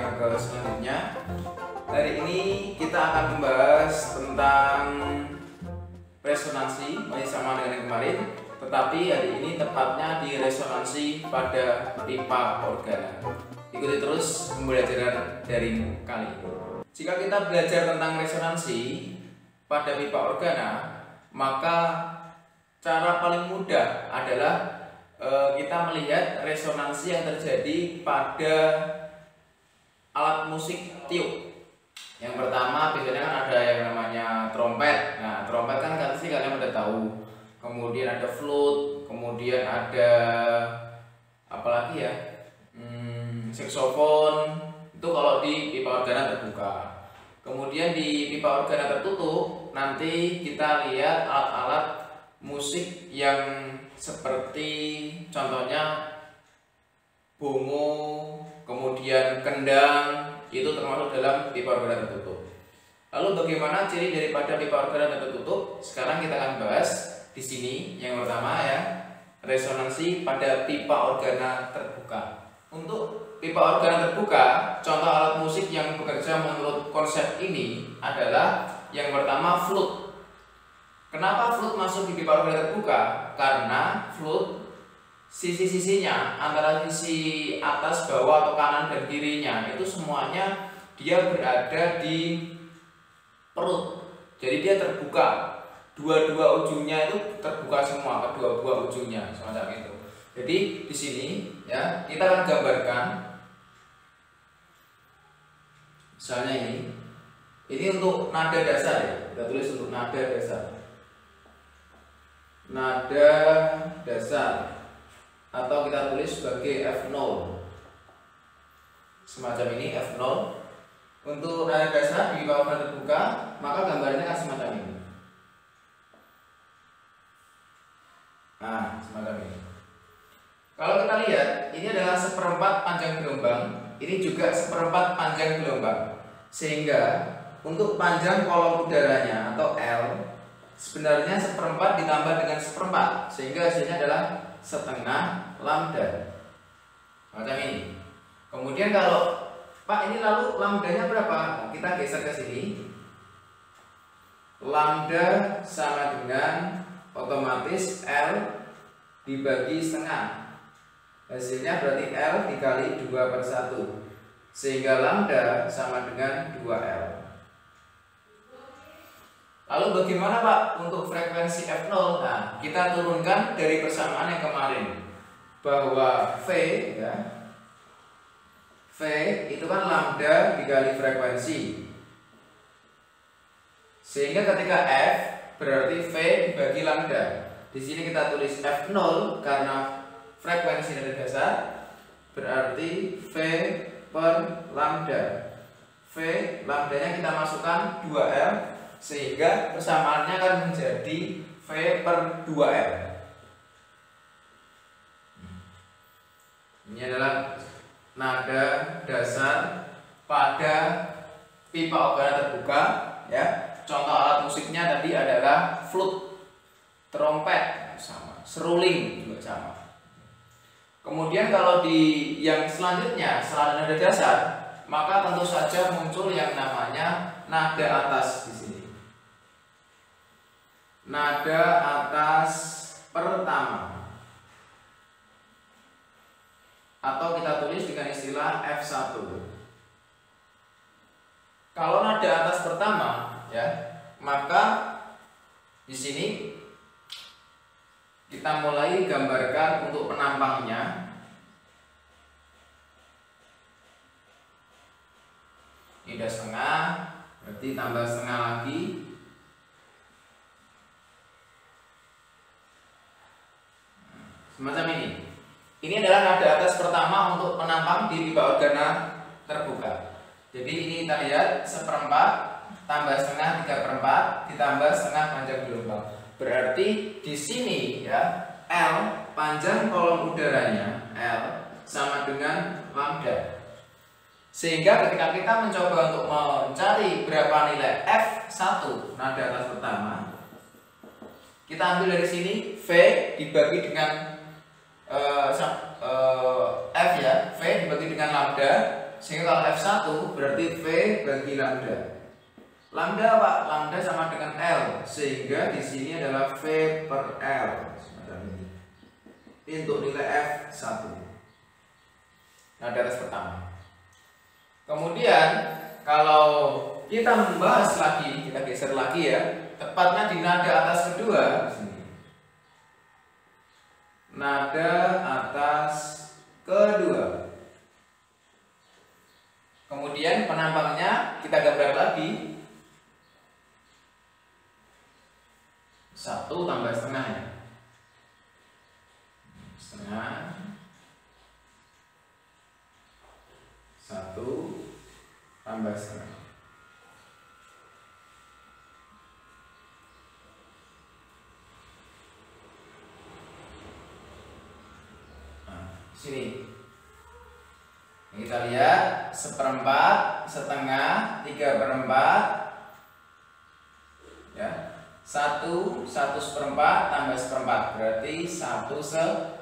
yang ke selanjutnya. Hari ini kita akan membahas tentang resonansi, masih sama dengan yang kemarin, tetapi hari ini tepatnya di resonansi pada pipa organa. Ikuti terus pembelajaran dari kali ini. Jika kita belajar tentang resonansi pada pipa organa, maka cara paling mudah adalah kita melihat resonansi yang terjadi pada alat musik tiup. Yang pertama biasanya kan ada yang namanya trompet. Nah, trompet kan pasti kalian udah tahu. Kemudian ada flute, kemudian ada apa lagi ya? Saksofon. Itu kalau di pipa organa terbuka. Kemudian di pipa organa tertutup, nanti kita lihat alat-alat musik yang seperti contohnya bongo, kemudian kendang, itu termasuk dalam pipa organa tertutup. Lalu bagaimana ciri daripada pipa organa tertutup? Sekarang kita akan bahas di sini. Yang pertama ya, resonansi pada pipa organa terbuka. Untuk pipa organa terbuka, contoh alat musik yang bekerja menurut konsep ini adalah yang pertama flute. Kenapa flute masuk di pipa organa terbuka? Karena flute sisi-sisinya antara sisi atas, bawah atau kanan dan kirinya itu semuanya dia berada di perut. Jadi dia terbuka. Dua-dua ujungnya itu terbuka semua, kedua buah ujungnya semacam itu. Jadi di sini ya kita akan gambarkan. Misalnya ini untuk nada dasar ya. Kita tulis untuk nada dasar. Nada dasar atau kita tulis sebagai F0 semacam ini F0. Untuk nada dasar di bawah terbuka maka gambarnya akan semacam ini. Nah, semacam ini. Kalau kita lihat ini adalah seperempat panjang gelombang, ini juga seperempat panjang gelombang, sehingga untuk panjang kolom udaranya atau L sebenarnya seperempat ditambah dengan seperempat, sehingga hasilnya adalah setengah lambda. Macam ini. Kemudian kalau Pak ini lalu lambdanya berapa? Kita geser ke sini. Lambda sama dengan otomatis L dibagi setengah. Hasilnya berarti L dikali 2/1, sehingga lambda sama dengan 2L. Lalu bagaimana Pak untuk frekuensi F0? Nah, kita turunkan dari persamaan yang kemarin, bahwa V ya, V itu kan lambda dikali frekuensi, sehingga ketika F berarti V dibagi lambda. Di sini kita tulis F0 karena frekuensi nada dasar, berarti V per lambda. V lambdanya kita masukkan 2L, sehingga persamaannya akan menjadi V per 2L. Ini adalah nada dasar pada pipa organa terbuka ya. Contoh alat musiknya tadi adalah flute, trompet sama, seruling juga sama. Kemudian kalau di yang selanjutnya selain nada dasar, maka tentu saja muncul yang namanya nada atas di sini. Nada atas pertama, atau kita tulis dengan istilah F1. Kalau nada atas pertama ya, maka di sini kita mulai gambarkan untuk penampangnya. Ini udah setengah, berarti tambah setengah lagi. Semacam ini. Ini adalah nada atas pertama untuk penampang di pipa organa terbuka. Jadi ini kita lihat seperempat tambah setengah 3/4 ditambah setengah panjang gelombang. Berarti di sini ya L panjang kolom udaranya L sama dengan lambda. Sehingga ketika kita mencoba untuk mencari berapa nilai F1 nada atas pertama, kita ambil dari sini V dibagi dengan F ya, V dibagi dengan lambda, Sehingga kalau F1 berarti V bagi lambda. Lambda apa? Lambda sama dengan L, sehingga di sini adalah V per L semacam ini. Ini untuk nilai F1. Nah, tes pertama. Kemudian kalau kita membahas lagi, kita geser lagi ya, tepatnya di nada atas kedua. Nada atas kedua. Kemudian penampangnya kita gambar lagi. 1 tambah setengah ya. Setengah. 1 tambah setengah. Sini kita lihat 1/4, setengah, 3/4 ya, 1 1/4 tambah 1/4 berarti 1/2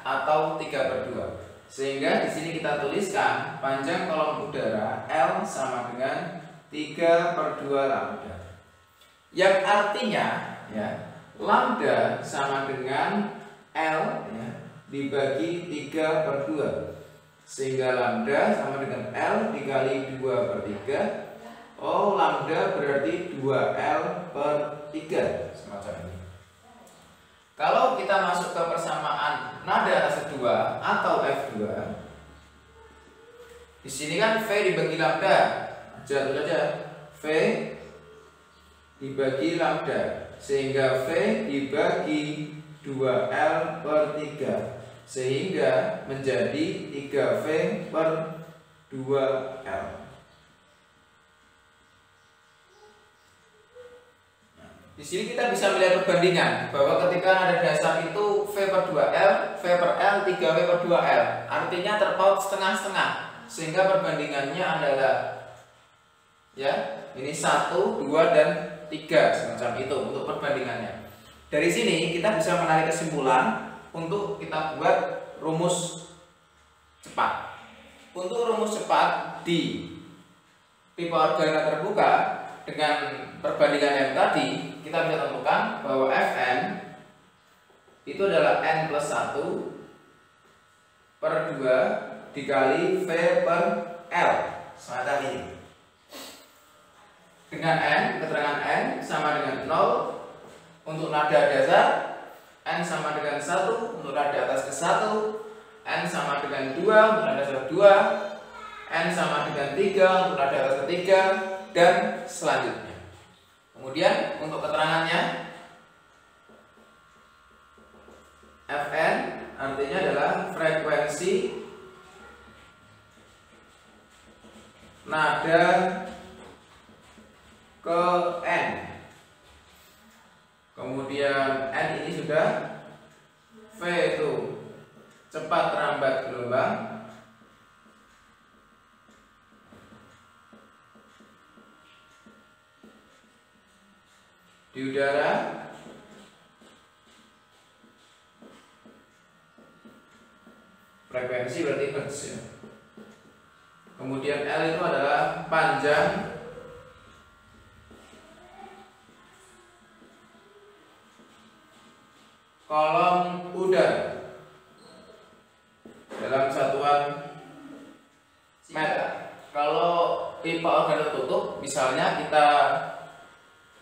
atau 3/2. Sehingga di sini kita tuliskan panjang kolom udara L sama dengan 3/2 lambda, yang artinya ya, lambda sama dengan L ya, dibagi 3/2, sehingga lambda sama dengan L dikali 2/3. Oh, lambda berarti 2L/3 semacam ini. Kalau kita masuk ke persamaan nada atas kedua atau F2, di sini kan V dibagi lambda, jatuh saja V dibagi lambda, sehingga V dibagi 2L/3, sehingga menjadi 3V/2L. Di sini kita bisa melihat perbandingan bahwa ketika nada dasar itu V/2L, V/L, 3V/2L, artinya terpaut setengah-setengah, sehingga perbandingannya adalah ya, ini 1, 2, dan 3 semacam itu untuk perbandingannya. Dari sini kita bisa menarik kesimpulan untuk kita buat rumus cepat. Untuk rumus cepat di pipa organa terbuka dengan perbandingan yang tadi, kita bisa tentukan bahwa Fn itu adalah N+1/2 dikali V/L semacam ini. Dengan N, keterangan N sama dengan 0 untuk nada dasar, N sama dengan 1 untuk nada atas ke-1, N sama dengan 2 untuk nada dasar 2, N sama dengan 3 untuk nada atas ke-3, dan selanjutnya. Kemudian untuk keterangannya, Fn artinya adalah frekuensi nada ke N. Kemudian N ini sudah, V itu cepat rambat gelombang, di udara frekuensi berarti hertz ya. Kemudian L itu adalah panjang kolom udara dalam satuan meter. Kalau pipa organ tertutup, misalnya kita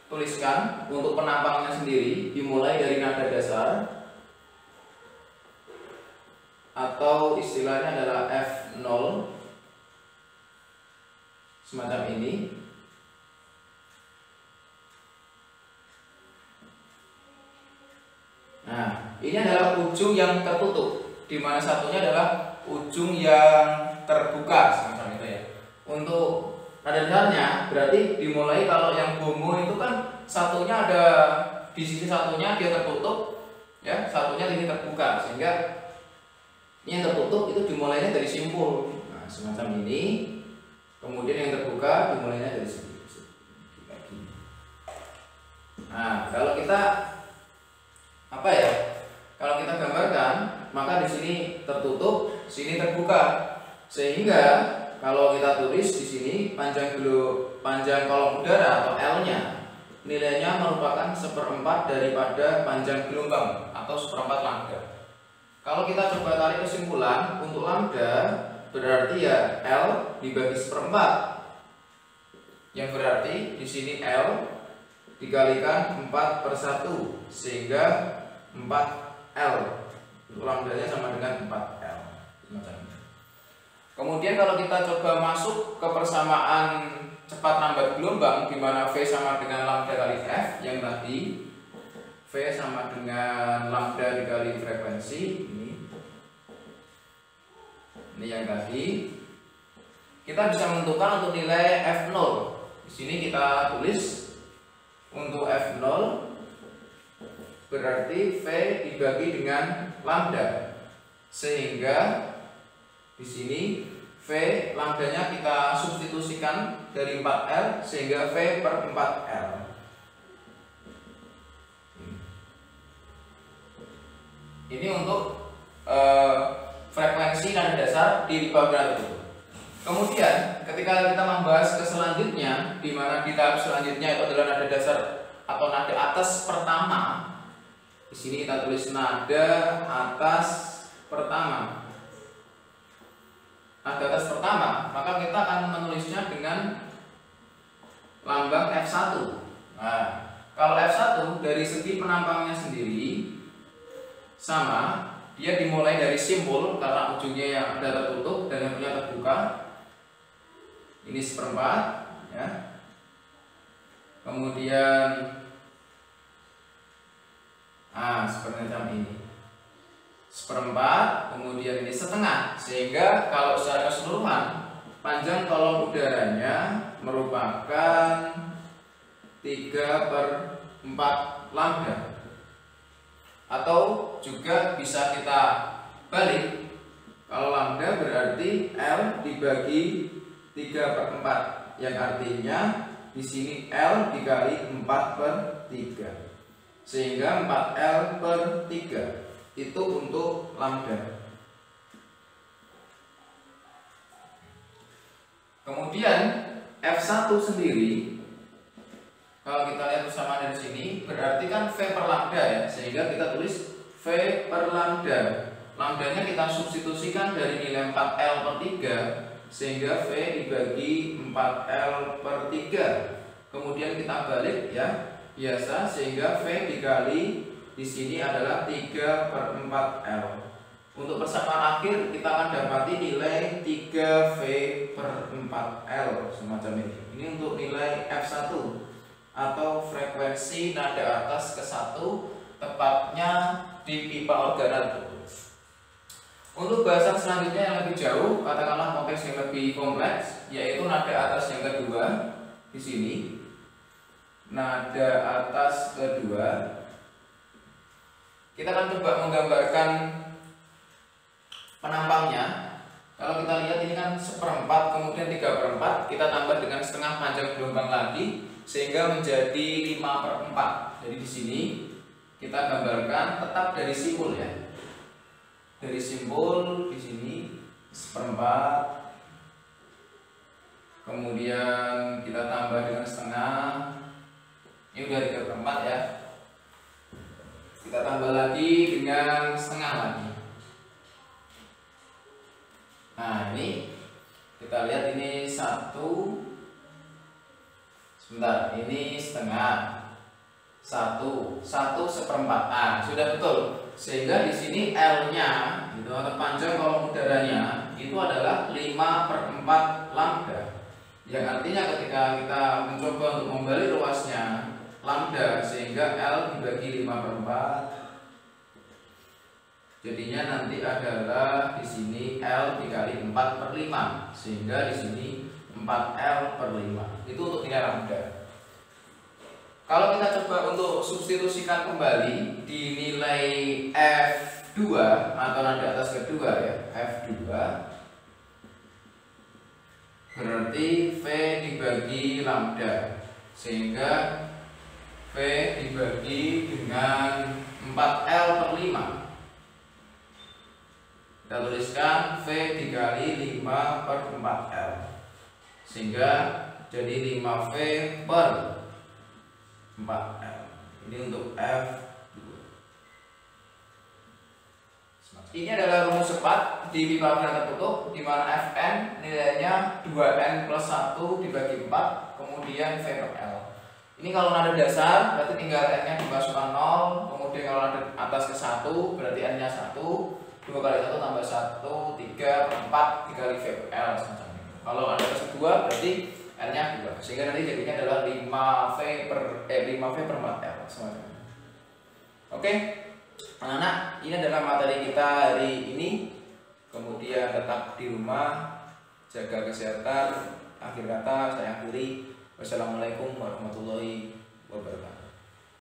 tuliskan untuk penampangnya sendiri, dimulai dari nada dasar atau istilahnya adalah F0 semacam ini. Nah, ini adalah ujung yang tertutup, di mana satunya adalah ujung yang terbuka semacam itu ya. Untuk nada dasarnya berarti dimulai, kalau yang homo itu kan satunya ada di sisi satunya dia tertutup ya, satunya ini terbuka, sehingga ini yang tertutup itu dimulainya dari simpul. Nah, semacam ini. Kemudian yang terbuka dimulainya dari sini. Nah, kalau kita apa ya? Kalau kita gambarkan, maka di sini tertutup, sini terbuka, sehingga kalau kita tulis di sini panjang kolom udara atau L-nya nilainya merupakan 1/4 daripada panjang gelombang atau 1/4 lambda. Kalau kita coba tarik kesimpulan untuk lambda berarti ya L dibagi 1/4. Yang berarti di sini L dikalikan 4/1 sehingga 4L. Lambdanya sama dengan 4L. Kemudian kalau kita coba masuk ke persamaan cepat lambat gelombang di mana V sama dengan lambda kali F yang tadi V sama dengan lambda dikali frekuensi ini yang tadi kita bisa menentukan untuk nilai F0. Di sini kita tulis untuk F0 berarti V dibagi dengan lambda sehingga di sini V lambdanya kita substitusikan dari 4L sehingga V per 4L. Ini untuk frekuensi nada dasar di pipa udara tertutup. Kemudian ketika kita membahas ke selanjutnya, di mana di tahap selanjutnya itu adalah nada dasar atau nada atas pertama. Di sini kita tulis nada atas pertama. Nada atas pertama, maka kita akan menulisnya dengan lambang F1. Nah, kalau F1 dari segi penampangnya sendiri sama, dia dimulai dari simbol karena ujungnya yang ada tertutup dan yang punya terbuka. Ini 1/4 ya. Kemudian seperti macam ini. 1/4, kemudian ini setengah, sehingga kalau secara keseluruhan panjang kolom udaranya merupakan 3/4 lambda. Atau juga bisa kita balik, kalau lambda berarti L dibagi 3/4 yang artinya di sini L dikali 4/3 sehingga 4L per 3 itu untuk lambda. Kemudian F1 sendiri kalau kita lihat bersama dari sini berarti kan V per lambda ya, sehingga kita tulis V per lambda. Lambdanya kita substitusikan dari nilai 4L per 3 sehingga V dibagi 4L per 3. Kemudian kita balik ya, biasa, sehingga V dikali di sini adalah 3/4L. Untuk persamaan akhir kita akan dapati nilai 3V per 4L semacam ini. Ini untuk nilai F1 atau frekuensi nada atas ke-1, tepatnya di pipa organa tertutup. Untuk bahasan selanjutnya yang lebih jauh, katakanlah konteks yang lebih kompleks, yaitu nada atas yang kedua di sini. Nada atas kedua, kita akan coba menggambarkan penampangnya. Kalau kita lihat ini kan 1/4, kemudian 3/4, kita tambah dengan setengah panjang gelombang lagi sehingga menjadi 5/4. Jadi di sini kita gambarkan tetap dari simbol ya. Dari simbol di sini 1/4. Kemudian kita tambah dengan setengah. Ini udah 3/4 ya. Kita tambah lagi dengan setengah lagi. Nah ini kita lihat ini 1. Sebentar, ini setengah. 1 1/4. Nah, sudah betul. Sehingga di sini L-nya itu atau panjang kolom udaranya itu adalah 5/4 lambda. Yang artinya ketika kita mencoba untuk membalik ruasnya lambda sehingga L dibagi 5/4, jadinya nanti adalah di sini L dikali 4/5 sehingga di sini 4L per 5. Itu untuk nilai lambda. Kalau kita coba untuk substitusikan kembali di nilai F2 atau nada atas kedua ya, F2 berarti V dibagi lambda sehingga V dibagi dengan 4L per 5. Kita tuliskan V dikali 5/4L, sehingga jadi 5V per 4L. Ini untuk F2. Ini adalah rumus cepat di pipa organ tertutup, di mana Fn nilainya 2N plus 1 dibagi 4, kemudian V per L. Ini kalau nada dasar berarti tinggal N-nya dimasukkan 0, kemudian kalau nada atas ke 1 berarti N-nya 1, 2 kali 1 tambah 1, 3, 4 dikali V per L semacam itu. Kalau ada ke 2 berarti N-nya 2, sehingga nanti jadinya adalah 5V per 4L semacam itu. Oke, anak-anak, ini adalah materi kita hari ini. Kemudian tetap di rumah, jaga kesehatan. Akhir kata saya akhiri. Wassalamualaikum warahmatullahi wabarakatuh.